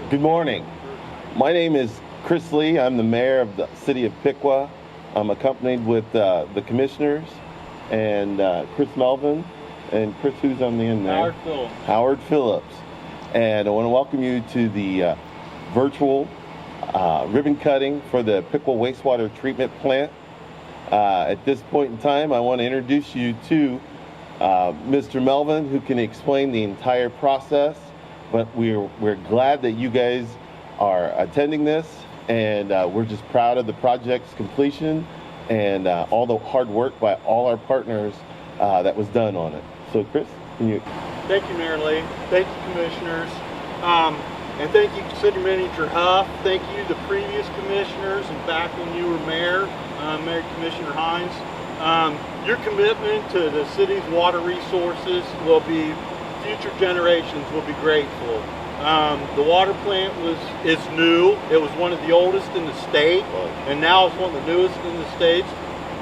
Good morning. My name is Chris Lee. I'm the mayor of the city of Piqua. I'm accompanied with the commissioners and Chris Melvin and Chris, who's on the end there? Howard Phillips. And I want to welcome you to the virtual ribbon cutting for the Piqua Wastewater Treatment Plant. At this point in time, I want to introduce you to Mr. Melvin, who can explain the entire process. But we're glad that you guys are attending this, and we're just proud of the project's completion and all the hard work by all our partners that was done on it. So Chris, can you? Thank you, Mayor Lee. Thank you, commissioners. And thank you, City Manager Huff. Thank you, the previous commissioners, and back when you were mayor, Mayor Commissioner Hines. Your commitment to the city's water resources will be, future generations will be grateful. The water plant is new. It was one of the oldest in the state, and now it's one of the newest in the states.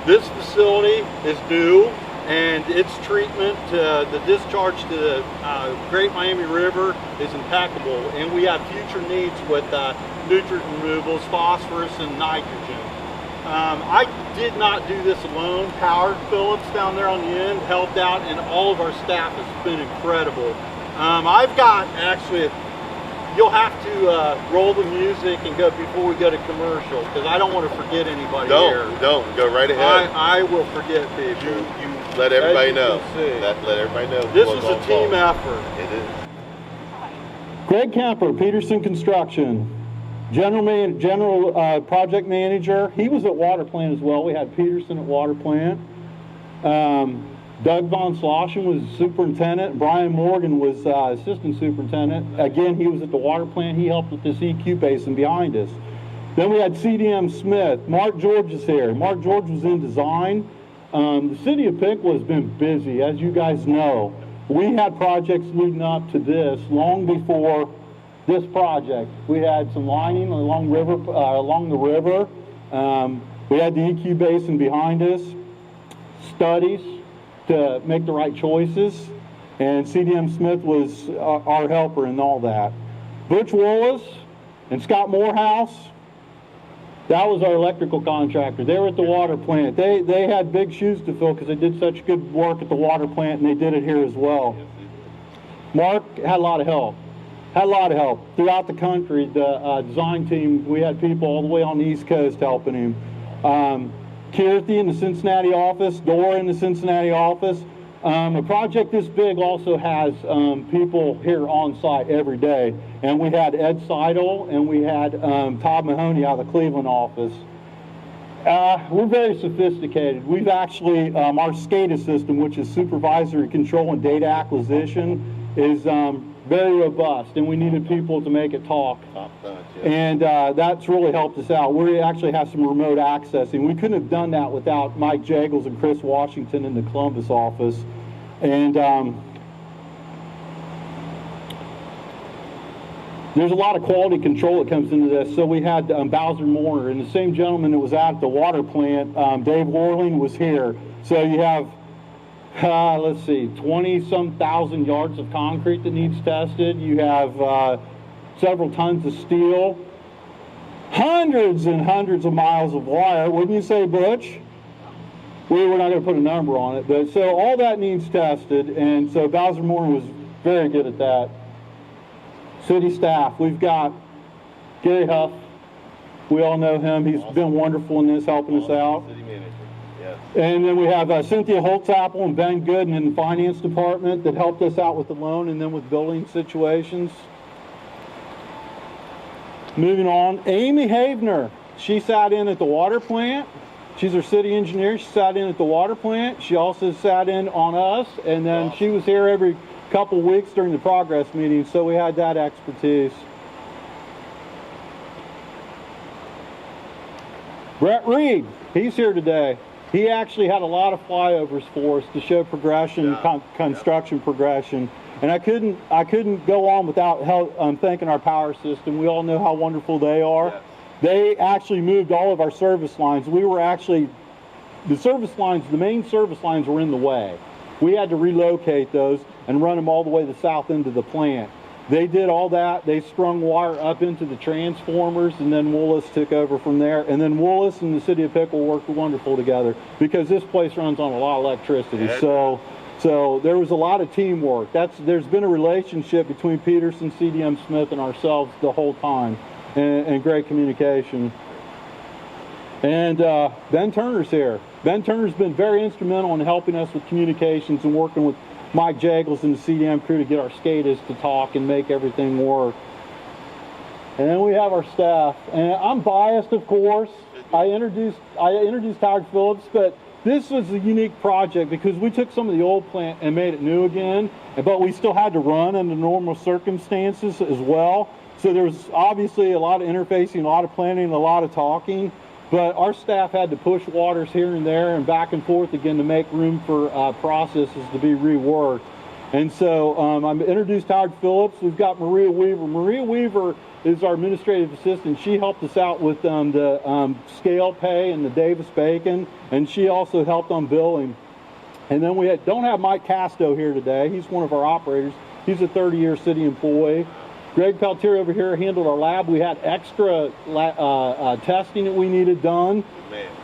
This facility is new, and its treatment, the discharge to the Great Miami River is impeccable, and we have future needs with nutrient removals, phosphorus, and nitrogen. I did not do this alone. Howard Phillips down there on the end helped out, and all of our staff has been incredible. I've got, actually, you'll have to roll the music and go before we go to commercial, because I don't want to forget anybody here. Don't. Go right ahead. I will forget people. You let everybody know. Let everybody know. This is a team effort. It is. Greg Kemper, Peterson Construction. General project manager. He was at water plant as well. We had Peterson at water plant. Doug Von Sloshen was superintendent. Brian Morgan was assistant superintendent. Again, he was at the water plant. He helped with this EQ basin behind us. Then we had CDM Smith. Mark George is here. Mark George was in design. The city of Piqua has been busy, as you guys know. We had projects leading up to this long before this project. We had some lining along the river. We had the EQ basin behind us, studies to make the right choices, and CDM Smith was our helper in all that. Butch Wallace and Scott Morehouse, that was our electrical contractor. They were at the water plant. They had big shoes to fill because they did such good work at the water plant, and they did it here as well. Mark had a lot of help. Throughout the country. The design team, we had people all the way on the East Coast helping him. Kirthy in the Cincinnati office, Dora in the Cincinnati office. A project this big also has people here on site every day. And we had Ed Seidel and we had Todd Mahoney out of the Cleveland office. We're very sophisticated. We've actually, our SCADA system, which is supervisory control and data acquisition, is very robust, and we needed people to make it talk. And that's really helped us out. We actually have some remote accessing. We couldn't have done that without Mike Jagels and Chris Washington in the Columbus office. And there's a lot of quality control that comes into this. So we had Bowser Morner, and the same gentleman that was at the water plant, Dave Worling, was here. So you have let's see, 20-some thousand yards of concrete that needs tested. You have several tons of steel, hundreds and hundreds of miles of wire. Wouldn't you say, Butch? We were not going to put a number on it, but so all that needs tested, and so Bowser Morner was very good at that. City staff, we've got Gary Huff. We all know him. He's been wonderful in this, helping us out. And then we have Cynthia Holtzapple and Ben Gooden in the finance department that helped us out with the loan and then with building situations. Moving on, Amy Havener. She sat in at the water plant. She's our city engineer. She sat in at the water plant. She also sat in on us, and then she was here every couple weeks during the progress meetings, so we had that expertise. Brett Reed, he's here today. He actually had a lot of flyovers for us to show progression, construction progression. And I couldn't go on without thanking our power system. We all know how wonderful they are. Yes. They actually moved all of our service lines. We were actually, the main service lines were in the way. We had to relocate those and run them all the way to the south end of the plant. They did all that. They strung wire up into the transformers, and then Willis took over from there. And then Willis and the city of Piqua worked wonderful together because this place runs on a lot of electricity. So there was a lot of teamwork. There's been a relationship between Peterson, CDM Smith, and ourselves the whole time, and great communication. And Ben Turner's here. Ben Turner's been very instrumental in helping us with communications and working with Mike Jaggles and the CDM crew to get our skaters to talk and make everything work. And then we have our staff. And I'm biased, of course. I introduced Howard Phillips, but this was a unique project because we took some of the old plant and made it new again, but we still had to run under normal circumstances as well. So there was obviously a lot of interfacing, a lot of planning, a lot of talking. But our staff had to push waters here and there and back and forth again to make room for processes to be reworked. And so I'm introduced Howard Phillips. We've got Maria Weaver. Maria Weaver is our administrative assistant. She helped us out with the scale pay and the Davis Bacon, and she also helped on billing. And then we don't have Mike Casto here today. He's one of our operators. He's a 30-year city employee. Greg Peltier over here handled our lab. We had extra testing that we needed done.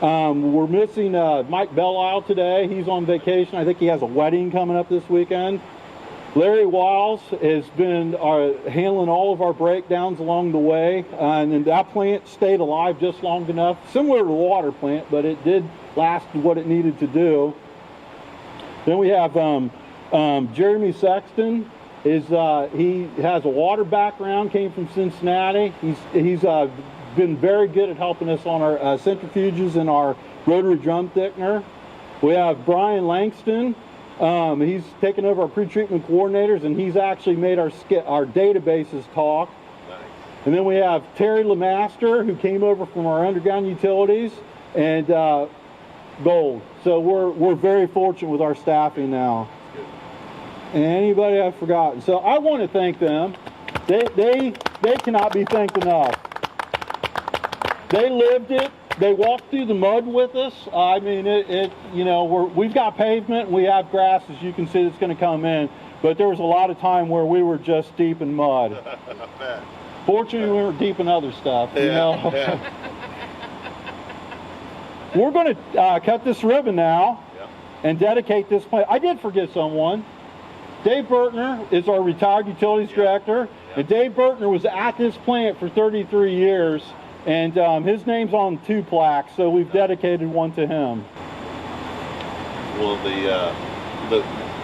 We're missing Mike Bellisle today. He's on vacation. I think he has a wedding coming up this weekend. Larry Wiles has been handling all of our breakdowns along the way. And that plant stayed alive just long enough, similar to the water plant, but it did last what it needed to do. Then we have Jeremy Sexton. He has a water background, came from Cincinnati. He's been very good at helping us on our centrifuges and our rotary drum thickener. We have Brian Langston. He's taken over our pretreatment coordinators, and he's actually made our databases talk. Nice. And then we have Terry Lemaster, who came over from our underground utilities, and Gold. So we're very fortunate with our staffing now. And anybody I've forgotten. So I want to thank them. They cannot be thanked enough. They lived it. They walked through the mud with us. I mean, we've got pavement and we have grass, as you can see, that's going to come in. But there was a lot of time where we were just deep in mud. Fortunately, we were deep in other stuff. Yeah. We're going to cut this ribbon now and dedicate this plant. I did forget someone. Dave Bertner is our retired utilities director, and Dave Bertner was at this plant for 33 years, and his name's on 2 plaques, so we've dedicated one to him. Well,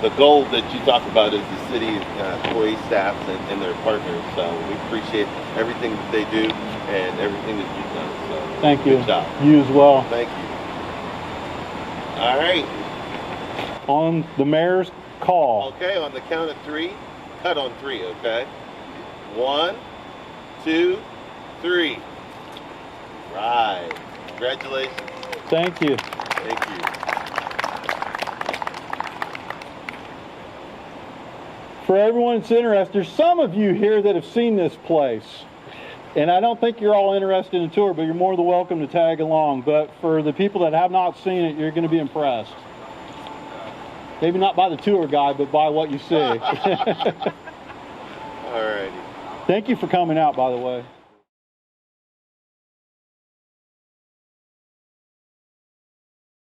the goal that you talk about is the city employee staffs and their partners, so we appreciate everything that they do and everything that you've done. So thank you. Good job. You as well. Thank you. All right. On the mayor's call. Okay, on the count of 3, cut on 3, okay? 1, 2, 3. Right. Congratulations. Thank you. Thank you. For everyone that's interested, there's some of you here that have seen this place. And I don't think you're all interested in a tour, but you're more than welcome to tag along. But for the people that have not seen it, you're going to be impressed. Maybe not by the tour guide, but by what you see. All righty. Thank you for coming out, by the way.